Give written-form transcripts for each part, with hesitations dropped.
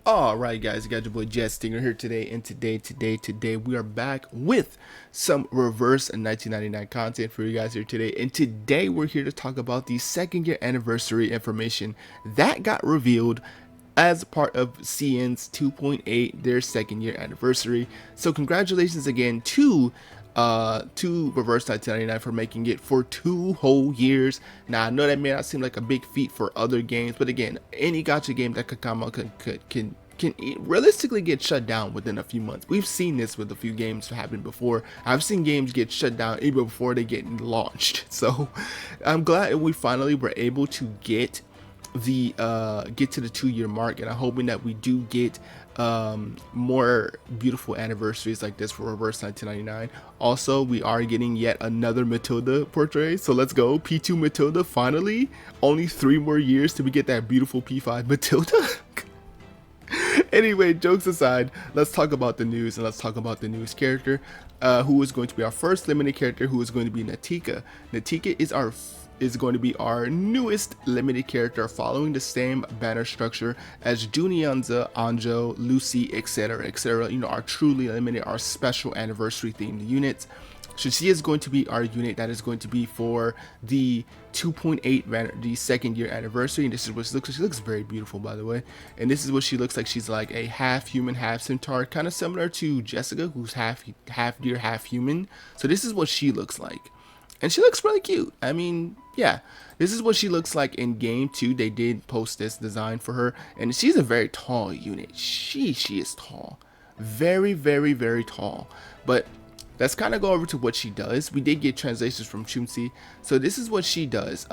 Alright guys, you got your boy Stingren here today, and today we are back with some reverse 1999 content for you guys here today. And today we're here to talk about the second year anniversary information that got revealed as part of CN's 2.8, their second year anniversary. So congratulations again to Reverse 1999 for making it for 2 whole years. Now I know that may not seem like a big feat for other games, but again, any gacha game that could come out can realistically get shut down within a few months. We've seen this with a few games happen before. I've seen games get shut down even before they get launched. So I'm glad we finally were able to get to the 2-year mark, and I'm hoping that we do get more beautiful anniversaries like this for Reverse 1999. Also, we are getting yet another Matilda portray, so let's go. P2 Matilda, finally. Only 3 more years till we get that beautiful P5 Matilda. Anyway, jokes aside, let's talk about the news, and let's talk about the newest character, who is going to be our first limited character, who is going to be Nautika. Nautika is going to be our newest limited character, following the same banner structure as Junianza, Anjo, Lucy, etc. You know, our truly limited, our special anniversary themed units. So she is going to be our unit that is going to be for the 2.8 the second year anniversary, and this is what she looks like. She looks very beautiful, by the way, and this is what she looks like. She's like a half human, half centaur, kind of similar to Jessica, who's half deer, half human. So this is what she looks like, and she looks really cute. I mean, yeah, this is what she looks like in game 2. They did post this design for her, and she's a very tall unit. She is tall, very tall. But let's kind of go over to what she does. We did get translations from Chumsi. So this is what she does.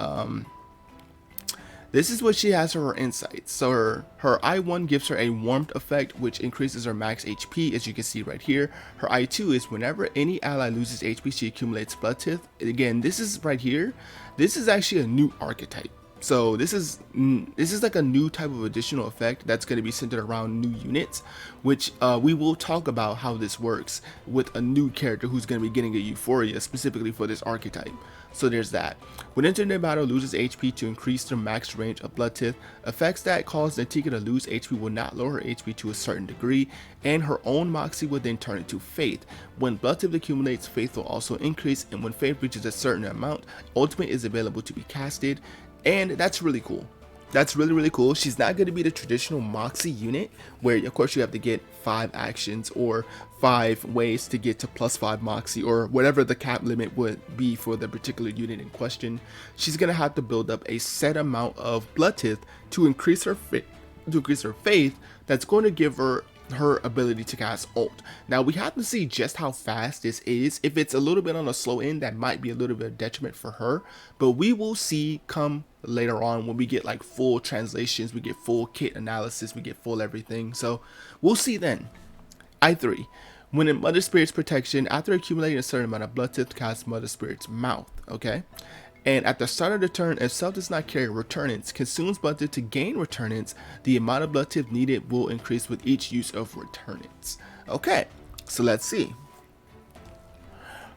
This is what she has for her insights. So her I1 gives her a warmth effect, which increases her max HP, as you can see right here. Her I2 is whenever any ally loses HP, she accumulates blood tith. Again, this is right here. This is actually a new archetype. So this is like a new type of additional effect that's going to be centered around new units, which we will talk about how this works with a new character who's going to be getting a Euphoria specifically for this archetype. So there's that. When entering the battle, loses HP to increase their max range of blood tith. Effects that cause Nautika to lose HP will not lower her HP to a certain degree, and her own moxie will then turn into faith. When blood tith accumulates, faith will also increase, and when faith reaches a certain amount, ultimate is available to be casted. And that's really cool. That's really cool. She's not going to be the traditional Moxie unit where, of course, you have to get 5 actions or 5 ways to get to +5 Moxie, or whatever the cap limit would be for the particular unit in question. She's going to have to build up a set amount of blood tith to increase her faith. That's going to give her ability to cast ult. Now we have to see just how fast this is. If it's a little bit on the slow end, that might be a little bit of detriment for her, but we will see come later on when we get like full translations, we get full kit analysis, we get full everything. So we'll see then. I3. When in Mother Spirit's protection, after accumulating a certain amount of blood tith, cast Mother Spirit's mouth. Okay. And at the start of the turn, if self does not carry returnants, consumes blood tith to gain returnants. The amount of blood tith needed will increase with each use of returnants. Okay, so let's see.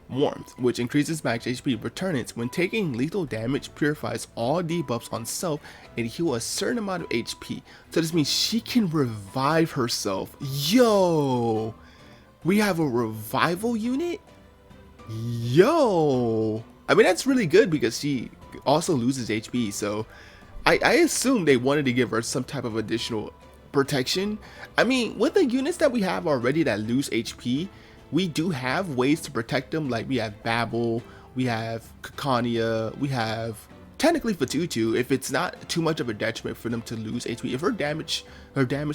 Warmth, which increases max HP. Returnants, when taking lethal damage, purifies all debuffs on self and heal a certain amount of HP. So this means she can revive herself. Yo, we have a revival unit? Yo, I mean, that's really good because she also loses HP, so I assume they wanted to give her some type of additional protection. I mean, with the units that we have already that lose HP, we do have ways to protect them. Like we have Babel, we have Kakania, we have technically Fatutu, if it's not too much of a detriment for them to lose HP. If her damage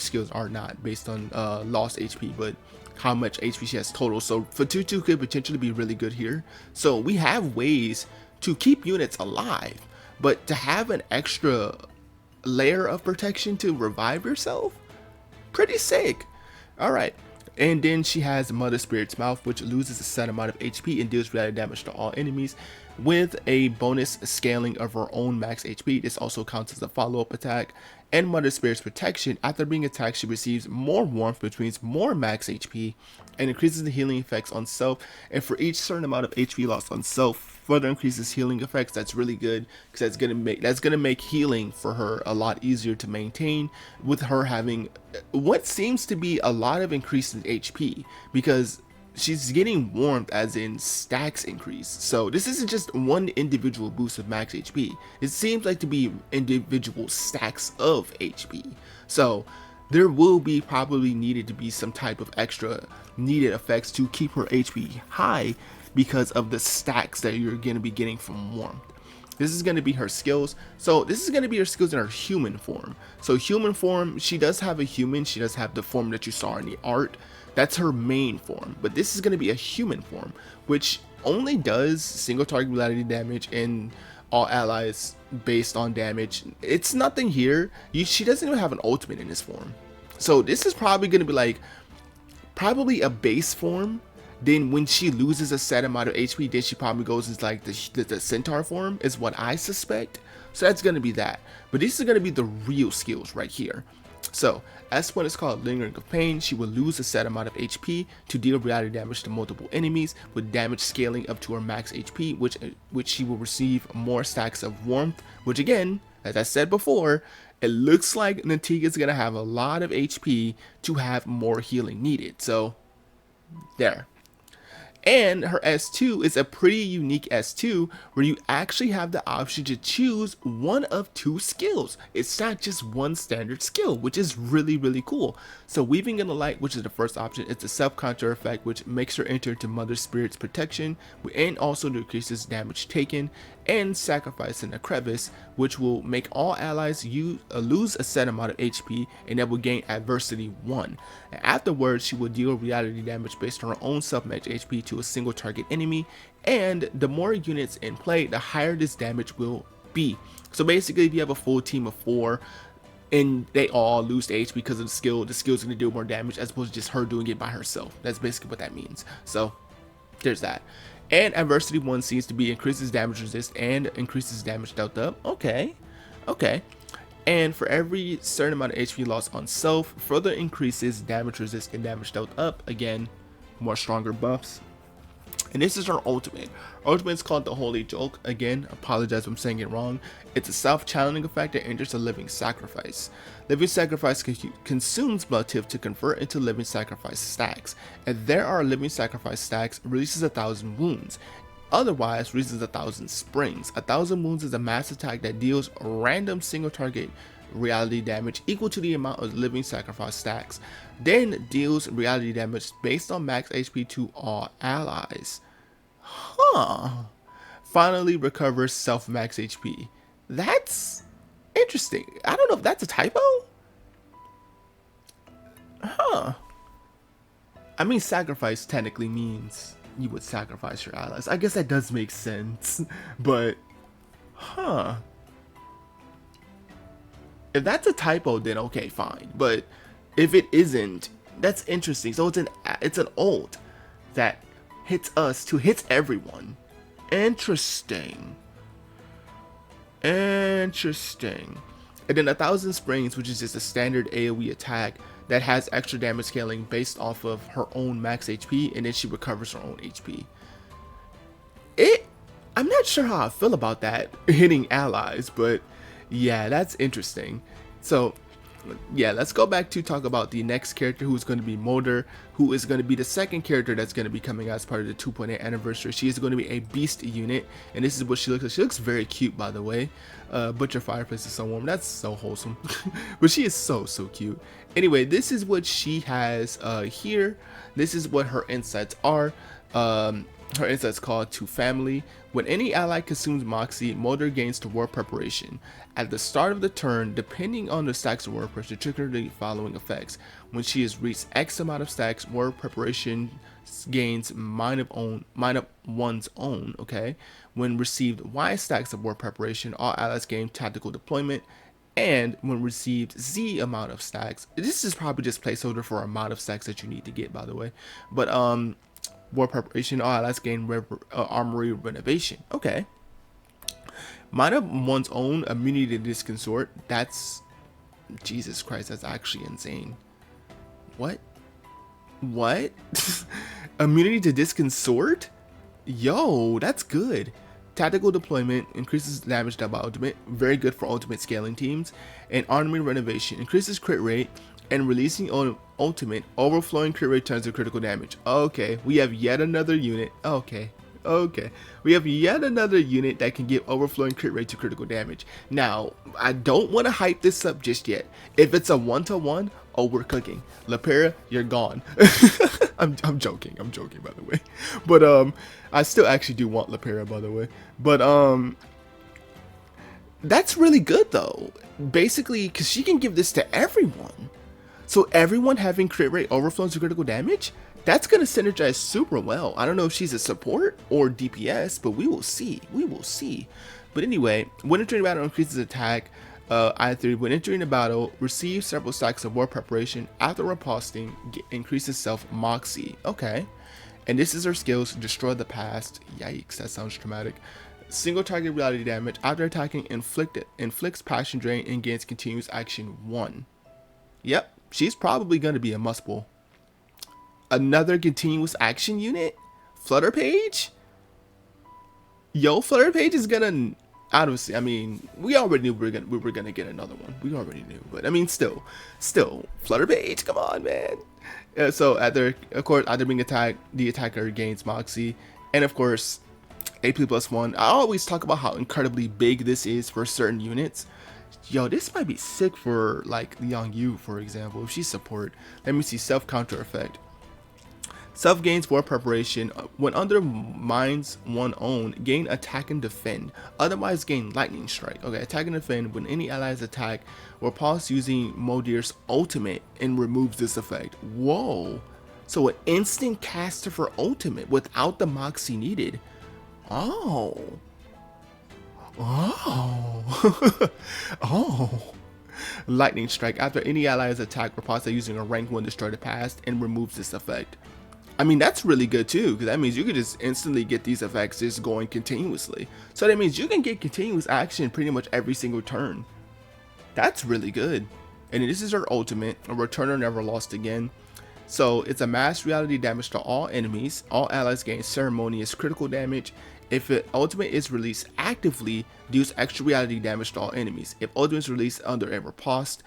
skills are not based on lost HP, but how much HP she has total. So Fatutu could potentially be really good here. So we have ways to keep units alive, but to have an extra layer of protection to revive yourself, pretty sick. All right. And then she has Mother Spirit's Mouth, which loses a set amount of HP and deals related damage to all enemies with a bonus scaling of her own max HP. This also counts as a follow-up attack. And Mother Spirit's Protection, after being attacked, she receives more warmth, which means more max HP, and increases the healing effects on self. And for each certain amount of HP lost on self, further increases healing effects. That's really good because that's gonna make healing for her a lot easier to maintain, with her having what seems to be a lot of increase in HP, because she's getting warmth as in stacks increase. So this isn't just one individual boost of max HP. It seems like to be individual stacks of HP. So there will be probably needed to be some type of extra needed effects to keep her HP high because of the stacks that you're going to be getting from warmth. This is going to be her skills. So this is going to be her skills in her human form. So human form, she does have a human. She does have the form that you saw in the art. That's her main form. But this is going to be a human form, which only does single target reality damage and all allies based on damage. It's nothing here. She doesn't even have an ultimate in this form. So this is probably going to be like probably a base form. Then when she loses a set amount of HP, then she probably goes into like the centaur form is what I suspect. So that's going to be that. But these are going to be the real skills right here. So S1 is called Lingering of Pain. She will lose a set amount of HP to deal reality damage to multiple enemies, with damage scaling up to her max HP, which she will receive more stacks of warmth, which again, as I said before, it looks like Nautika is going to have a lot of HP to have more healing needed. So there. And her S2 is a pretty unique S2 where you actually have the option to choose one of two skills. It's not just one standard skill, which is really, really cool. So Weaving in the Light, which is the first option, it's a self-conjure effect which makes her enter into Mother Spirit's protection and also decreases damage taken, and Sacrifice in the Crevice, which will make all allies lose a set amount of HP and that will gain Adversity 1. And afterwards, she will deal reality damage based on her own self-match HP to a single target enemy, and the more units in play, the higher this damage will be. So basically, if you have a full team of 4 and they all lose the HP because of the skill's going to do more damage as opposed to just her doing it by herself. That's basically what that means. So there's that. And Adversity 1 seems to be increases damage resist and increases damage dealt up. Okay. And for every certain amount of HP loss on self, further increases damage resist and damage dealt up. Again, more stronger buffs. And this is her ultimate. Her ultimate is called the Holy Joke. Again, apologize if I'm saying it wrong. It's a self-channeling effect that enters a Living Sacrifice. Living Sacrifice consumes Motive to convert into Living Sacrifice stacks. If there are Living Sacrifice stacks, releases 1,000 wounds. Otherwise, releases 1,000 springs. 1,000 wounds is a mass attack that deals random single target reality damage equal to the amount of Living Sacrifice stacks, then deals reality damage based on max HP to all allies. Finally recovers self max HP. That's interesting. I don't know if that's a typo. I mean, sacrifice technically means you would sacrifice your allies. I guess that does make sense, but if that's a typo, then okay, fine. But if it isn't, that's interesting. So it's an ult that hits us to hits everyone. Interesting. And then 1,000 springs, which is just a standard AoE attack that has extra damage scaling based off of her own max HP, and then she recovers her own HP. I'm not sure how I feel about that hitting allies, but yeah, that's interesting. So yeah, let's go back to talk about the next character, who's going to be Moldir, who is going to be the second character that's going to be coming out as part of the 2.8 anniversary. She is going to be a beast unit, and this is what she looks like. She looks very cute, by the way. But your fireplace is so warm. That's so wholesome. But she is so cute. Anyway, this is what she has here. This is what her insights are. Her insights called To Family. When any ally consumes Moxie, Moldir gains to War Preparation. At the start of the turn, depending on the stacks of War Preparation, trigger the following effects. When she has reached X amount of stacks, War Preparation gains mine of one's own, okay? When received Y stacks of War Preparation, all allies gain Tactical Deployment. And when received Z amount of stacks, this is probably just placeholder for amount of stacks that you need to get, by the way. But War Preparation, all allies gain Armory Renovation. Okay. Mine of one's own, immunity to disconsort. That's, Jesus Christ, that's actually insane. What? Immunity to disconsort? Yo, that's good. Tactical deployment increases damage done by ultimate, very good for ultimate scaling teams. And army renovation increases crit rate, and releasing ultimate, overflowing crit rate turns to critical damage. Okay, we have yet another unit. Okay, we have yet another unit that can give overflowing crit rate to critical damage. Now, I don't want to hype this up just yet. If it's a 1-to-1, oh, we're cooking. Lepera, you're gone. I'm joking by the way. But I still actually do want Lepera, by the way. But that's really good though. Basically, because she can give this to everyone. So everyone having crit rate overflows to critical damage, that's going to synergize super well. I don't know if she's a support or DPS, but we will see. We will see. But anyway, when entering battle increases attack. I3, when entering a battle, receive several stacks of war preparation. After riposting, increases self moxie. Okay. And this is her skills: destroy the past. Yikes, that sounds traumatic. Single target reality damage. After attacking, inflicts passion drain and gains continuous action 1. Yep, she's probably going to be a must-pull. Another continuous action unit? Flutter Page? Yo, Flutter Page is gonna, honestly, I mean, we already knew we were gonna get another one. We already knew, but I mean, still, Flutter Page, come on, man. So after being attacked, the attacker gains Moxie, and of course, AP +1. I always talk about how incredibly big this is for certain units. Yo, this might be sick for like Liang Yu, for example, if she's support. Let me see, self counter effect. Self gains war preparation. When under mines one own, gain attack and defend. Otherwise gain lightning strike. Okay, attack and defend. When any allies attack, or pause using Moldir's ultimate and removes this effect. Whoa. So an instant caster for ultimate without the Moxie needed. Oh. Oh. Lightning strike. After any allies attack, repulse using a rank 1 destroy the past and removes this effect. I mean, that's really good too, because that means you can just instantly get these effects just going continuously. So that means you can get continuous action pretty much every single turn. That's really good. And this is her ultimate, a returner never lost again. So it's a mass reality damage to all enemies. All allies gain ceremonious critical damage. If an ultimate is released actively, deals extra reality damage to all enemies. If ultimate is released under a riposte,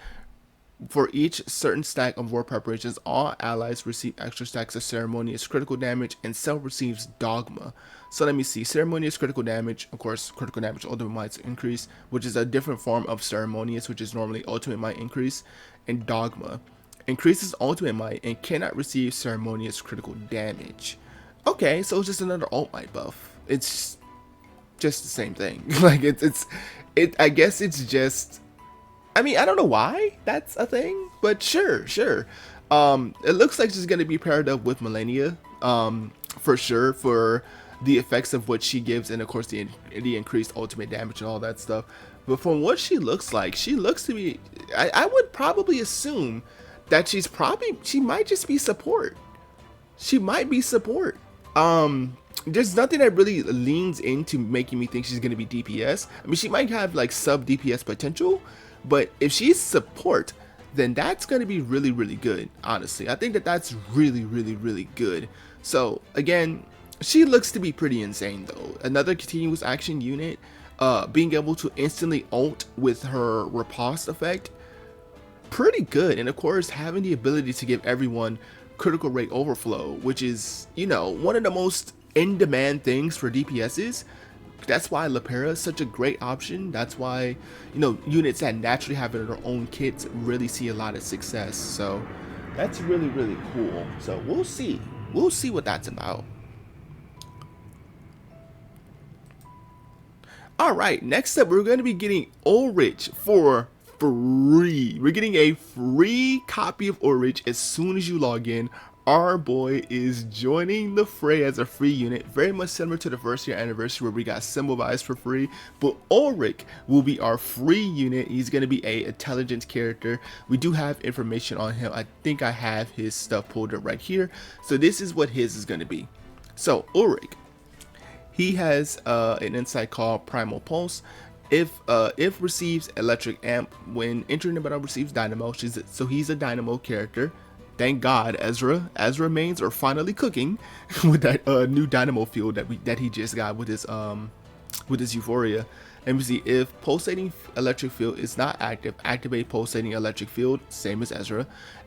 for each certain stack of war preparations, all allies receive extra stacks of ceremonious critical damage, and self receives dogma. So let me see, ceremonious critical damage, of course, critical damage ultimate might increase, which is a different form of ceremonious, which is normally ultimate might increase, and dogma increases ultimate might and cannot receive ceremonious critical damage. Okay, so it's just another alt might buff. It's just the same thing. Like I guess it's just, I mean, I don't know why that's a thing, but sure. It looks like she's going to be paired up with Millennia, for sure, for the effects of what she gives, and of course the increased ultimate damage and all that stuff. But from what she looks like, she looks to be, I would probably assume that she might just be support. She might be support. There's nothing that really leans into making me think she's going to be DPS. I mean, she might have like sub DPS potential, but if she's support, then that's going to be really, really good. Honestly, I think that's really, really, really good. So again, she looks to be pretty insane though. Another continuous action unit, being able to instantly ult with her riposte effect, pretty good. And of course, having the ability to give everyone critical rate overflow, which is, you know, one of the most in demand things for DPSs. That's why Lepera is such a great option. That's why, you know, units that naturally have their own kits really see a lot of success. So that's really, really cool. So we'll see what that's about. All right, next up, we're going to be getting Ulrich for free. We're getting a free copy of Ulrich as soon as you log in. Our boy is joining the fray as a free unit, very much similar to the first year anniversary where we got Symbolized for free, but Ulrich will be our free unit. He's going to be a intelligence character. We do have information on him. I think I have his stuff pulled up right here. So this is what his is going to be. So Ulrich, he has an insight called Primal Pulse. If receives electric amp when entering the battle, receives dynamo. So he's a dynamo character. Thank God, Ezra mains are finally cooking with that new dynamo field that he just got with his with this Euphoria. And we see if pulsating electric field is not active, activate pulsating electric field, same as Ezra.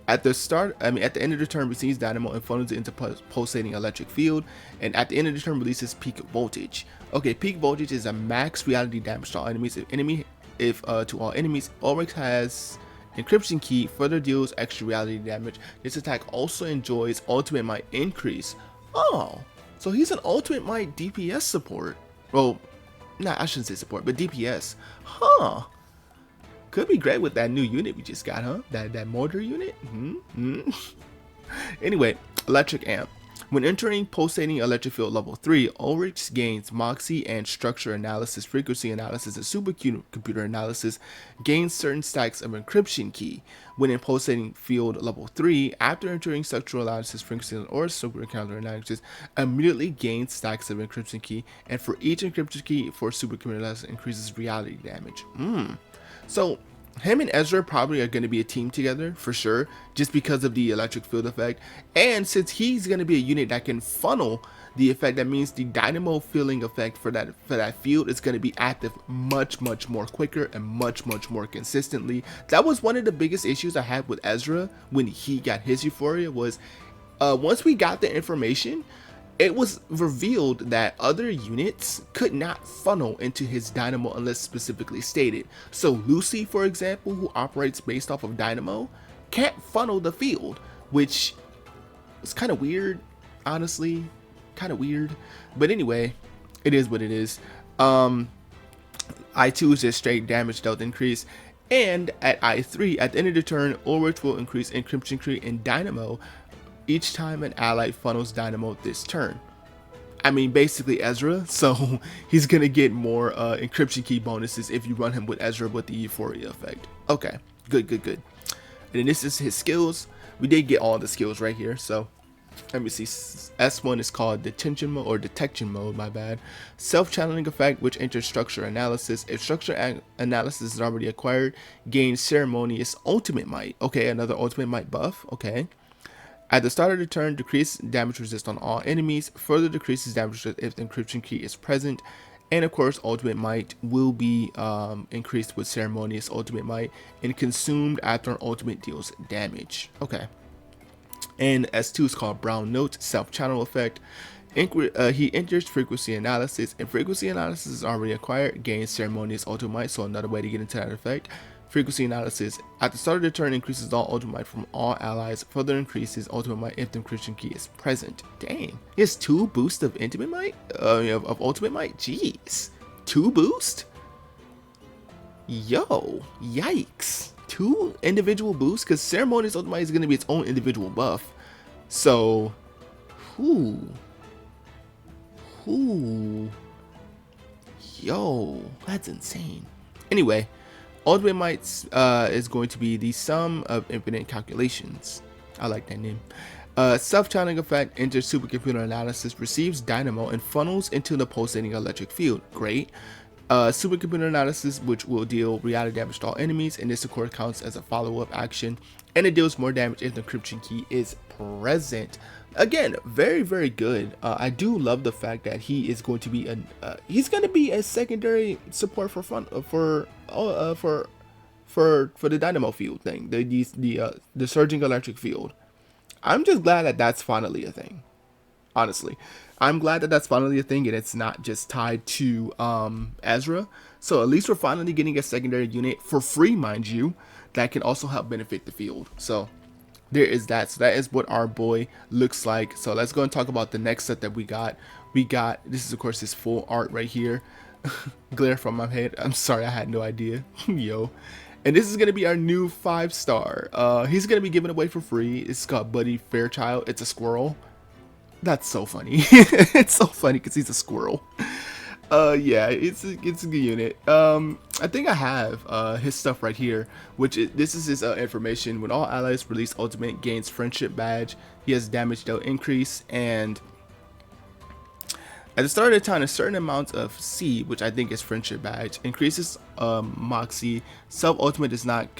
At the end of the turn, receives dynamo and funnels it into pulsating electric field. And at the end of the turn, releases peak voltage. Okay, peak voltage is a max reality damage to all enemies. To all enemies, Ulrich has encryption key, further deals extra reality damage. This attack also enjoys ultimate might increase. Oh, so he's an ultimate might DPS support. Well, I shouldn't say support, but DPS. Huh. Could be great with that new unit we just got, huh? That Moldir unit? Anyway, electric amp. When entering pulsating electric field level 3, Ulrich gains Moxie and structure analysis, frequency analysis, and supercomputer analysis, gains certain stacks of encryption key. When in pulsating field level 3, after entering structural analysis, frequency, or supercomputer analysis, immediately gains stacks of encryption key, and for each encryption key for supercomputer analysis increases reality damage. So him and Ezra probably are going to be a team together for sure, just because of the electric field effect. And since he's going to be a unit that can funnel the effect, that means the dynamo filling effect for that field is going to be active much more quicker and much more consistently. That was one of the biggest issues I had with Ezra when he got his Euphoria, was once we got the information, it was revealed that other units could not funnel into his dynamo unless specifically stated. So Lucy, for example, who operates based off of dynamo, can't funnel the field, which is kind of weird, honestly, kind of weird. But anyway, it is what it is. I2 is just straight damage dealt increase. And at I3, at the end of the turn, Ulrich will increase encryption key and dynamo each time an ally funnels dynamo this turn. I mean, basically Ezra, so he's gonna get more encryption key bonuses if you run him with Ezra with the Euphoria effect. Okay, good. And then this is his skills. We did get all the skills right here, so let me see. S1 is called detention mode, or detection mode, my bad. Self-channeling effect, which enters structure analysis. If structure analysis is already acquired, gains ceremonious ultimate might. Okay, another ultimate might buff. Okay. At the start of the turn, decrease damage resist on all enemies, further decreases damage resist if the encryption key is present, and of course ultimate might will be increased with ceremonious ultimate might and consumed after an ultimate deals damage. Okay. And S2 is called brown note, self-channel effect. He enters frequency analysis, and frequency analysis is already acquired, gains ceremonious ultimate might, so another way to get into that effect. Frequency analysis at the start of the turn increases all ultimate might from all allies, further increases ultimate might if the encryption key is present. Dang, he has 2 boosts of intimate might, of ultimate might. Jeez, 2 boost. Yo, yikes, 2 individual boosts, because ceremonious ultimate might is going to be its own individual buff. So, yo, that's insane. Anyway. Ultimate might is going to be the sum of infinite calculations. I like that name. Self-channeling effect enters supercomputer analysis, receives dynamo, and funnels into the pulsating electric field. Great. Supercomputer analysis, which will deal reality damage to all enemies, and this of course counts as a follow-up action, and it deals more damage if the encryption key is present. Again, very good. I do love the fact that he is going to be a secondary support for the dynamo field thing, the surging electric field. I'm just glad that that's finally a thing. Honestly, I'm glad that that's finally a thing, and it's not just tied to Ezra. So at least we're finally getting a secondary unit for free, mind you, that can also help benefit the field. So there is that. So that is what our boy looks like. So let's go and talk about the next set that we got. This is of course his full art right here. Glare from my head. I'm sorry, I had no idea. Yo. And this is going to be our new 5-star. He's going to be given away for free. It's called Buddy Fairchild. It's a squirrel. That's so funny. It's so funny because he's a squirrel. Yeah, it's a good unit. I think I have his stuff right here, this is his information. When all allies release ultimate, gains friendship badge. He has damage dealt increase, and at the start of the time, a certain amount of C, which I think is friendship badge, increases Moxie. Self ultimate does not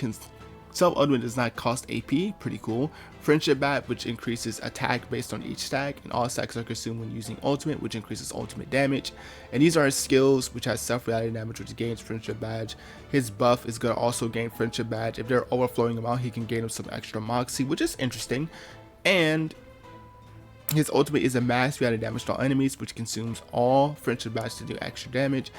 Self ultimate does not cost AP, pretty cool. Friendship bat, which increases attack based on each stack, and all stacks are consumed when using ultimate, which increases ultimate damage. And these are his skills, which has self-reality damage, which gains friendship badge. His buff is gonna also gain friendship badge. If they're overflowing him out, he can gain him some extra moxie, which is interesting. And his ultimate is a mass reality damage to all enemies, which consumes all friendship badge to do extra damage.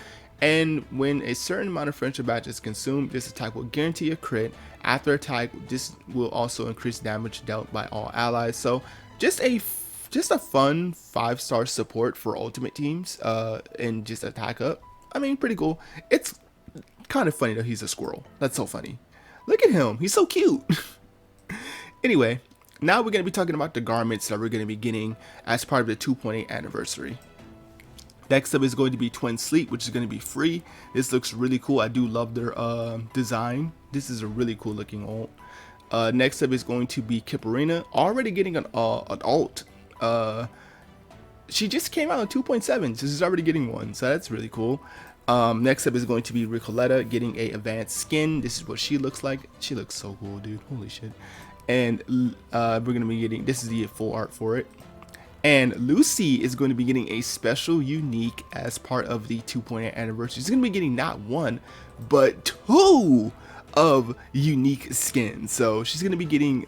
And when a certain amount of friendship badge is consumed, this attack will guarantee a crit. After attack, this will also increase damage dealt by all allies. So just a fun 5-star support for ultimate teams and just attack up. I mean, pretty cool. It's kind of funny that he's a squirrel. That's so funny. Look at him. He's so cute. Anyway, now we're going to be talking about the garments that we're going to be getting as part of the 2.8 anniversary. Next up is going to be Twin Sleep, which is going to be free. This looks really cool. I do love their design. This is a really cool looking ult. Next up is going to be Kiparina, already getting an ult. She just came out in 2.7, so she's already getting one, so that's really cool. Next up is going to be Ricoletta getting a advanced skin. This is what she looks like. She looks so cool, dude. Holy shit. And we're going to be getting, this is the full art for it. And Lucy is going to be getting a special unique as part of the 2.8 anniversary. She's going to be getting not one, but 2 of unique skins. So she's going to be getting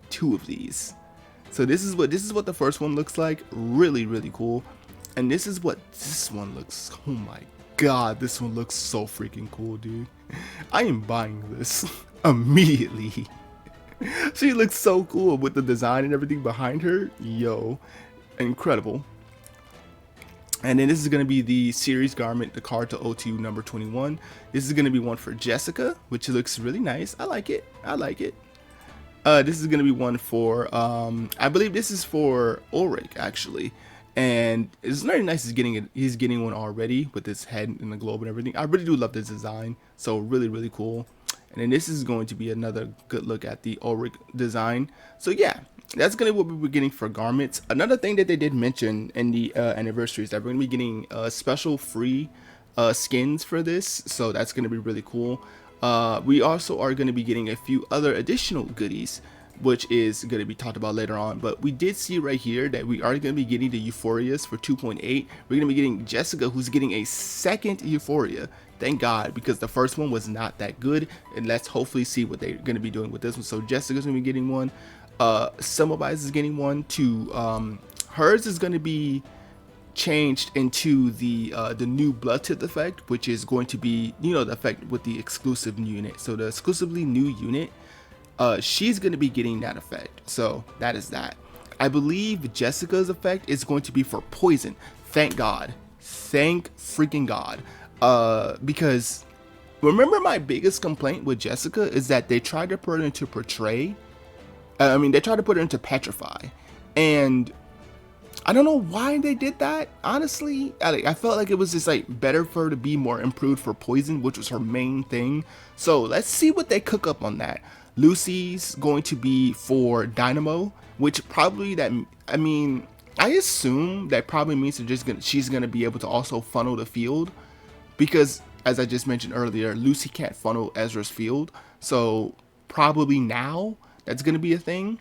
2 of these. So this is what the first one looks like. Really, really cool. And this is what this one looks. Oh my god, this one looks so freaking cool, dude. I am buying this immediately. She looks so cool with the design and everything behind her. Yo. Incredible. And then this is going to be the series garment, the card to O2 number 21. This is going to be one for Jessica, which looks really nice. I like it. I like it. This is going to be one for I believe this is for Ulrich, actually. And it's very nice he's getting one already with his head and the globe and everything. I really do love this design. So really, really cool. And then this is going to be another good look at the Ulrich design. So yeah, that's going to be what we're getting for garments. Another thing that they did mention in the anniversary is that we're going to be getting special free skins for this. So that's going to be really cool. We also are going to be getting a few other additional goodies, which is going to be talked about later on. But we did see right here that we are going to be getting the Euphorias for 2.8. We're going to be getting Jessica, who's getting a second Euphoria. Thank God, because the first one was not that good. And let's hopefully see what they're going to be doing with this one. So Jessica's going to be getting one. Semmelweis is getting one too. Hers is going to be changed into the new blood tip effect, which is going to be, you know, the effect with the exclusive unit. So the exclusively new unit, she's going to be getting that effect. So that is that. I believe Jessica's effect is going to be for poison. Thank God. Thank freaking God. Because remember, my biggest complaint with Jessica is that they tried to put her into Portray. They tried to put her into Petrify, and I don't know why they did that. Honestly, I felt like it was just like better for her to be more improved for poison, which was her main thing. So let's see what they cook up on that. Lucy's going to be for Dynamo, which probably I assume that probably means she's gonna be able to also funnel the field, because as I just mentioned earlier, Lucy can't funnel Ezra's field. So probably now that's going to be a thing.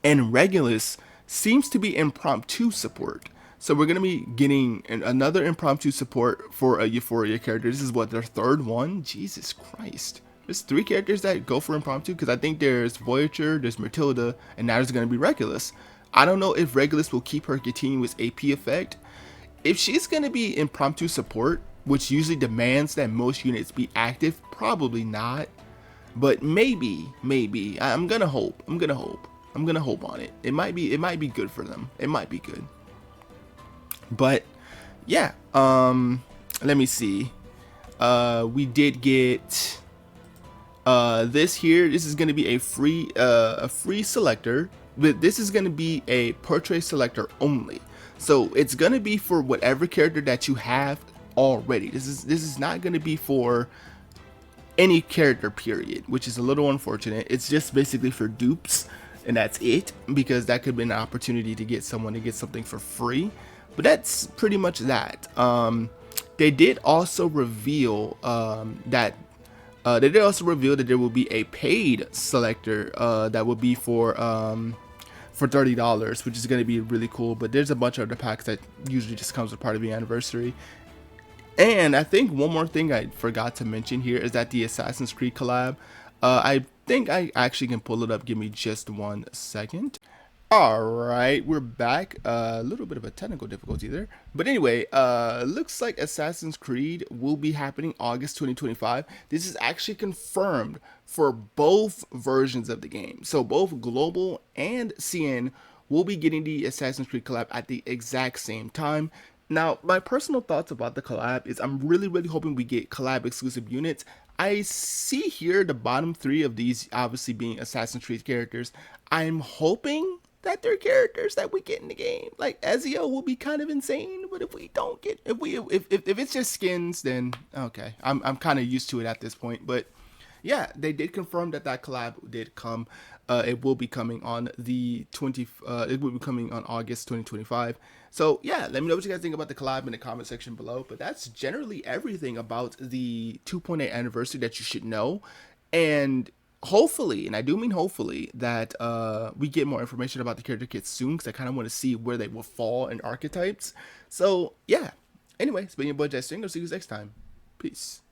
And Regulus seems to be impromptu support. So we're going to be getting another impromptu support for a Euphoria character. This is what, their third one? Jesus Christ. There's 3 characters that go for impromptu, because I think there's Voyager, there's Matilda, and now there's going to be Regulus. I don't know if Regulus will keep her continuous AP effect. If she's going to be impromptu support, which usually demands that most units be active, probably not. But maybe, I'm gonna hope on it. It might be good for them. It might be good. But yeah, let me see. We did get this here. This is gonna be a free selector, but this is gonna be a Portray selector only. So it's gonna be for whatever character that you have already. This is not gonna be for any character, period, which is a little unfortunate. It's just basically for dupes, and that's it, because that could be an opportunity to get someone to get something for free. But that's pretty much that. They did also reveal that They did also reveal that there will be a paid selector that will be for $30, which is going to be really cool. But there's a bunch of other packs that usually just comes with part of the anniversary. And I think one more thing I forgot to mention here is that the Assassin's Creed collab, I think I actually can pull it up. Give me just 1 second. All right, we're back. A little bit of a technical difficulty there, but anyway, looks like Assassin's Creed will be happening August 2025. This is actually confirmed for both versions of the game. So both Global and CN will be getting the Assassin's Creed collab at the exact same time. Now, my personal thoughts about the collab is I'm really hoping we get collab exclusive units. I see here the bottom three of these obviously being Assassin's Creed characters. I'm hoping that they're characters that we get in the game. Like Ezio will be kind of insane, but if we don't get, if it's just skins, then okay, I'm kind of used to it at this point. But yeah, they did confirm that that collab did come. It will be coming on the 20. It will be coming on August 2025. So yeah, let me know what you guys think about the collab in the comment section below. But that's generally everything about the 2.8 anniversary that you should know. And hopefully, and I do mean hopefully, that we get more information about the character kits soon, because I kind of want to see where they will fall in archetypes. So yeah, anyway, it's been your boy Stingren. See you guys next time. Peace.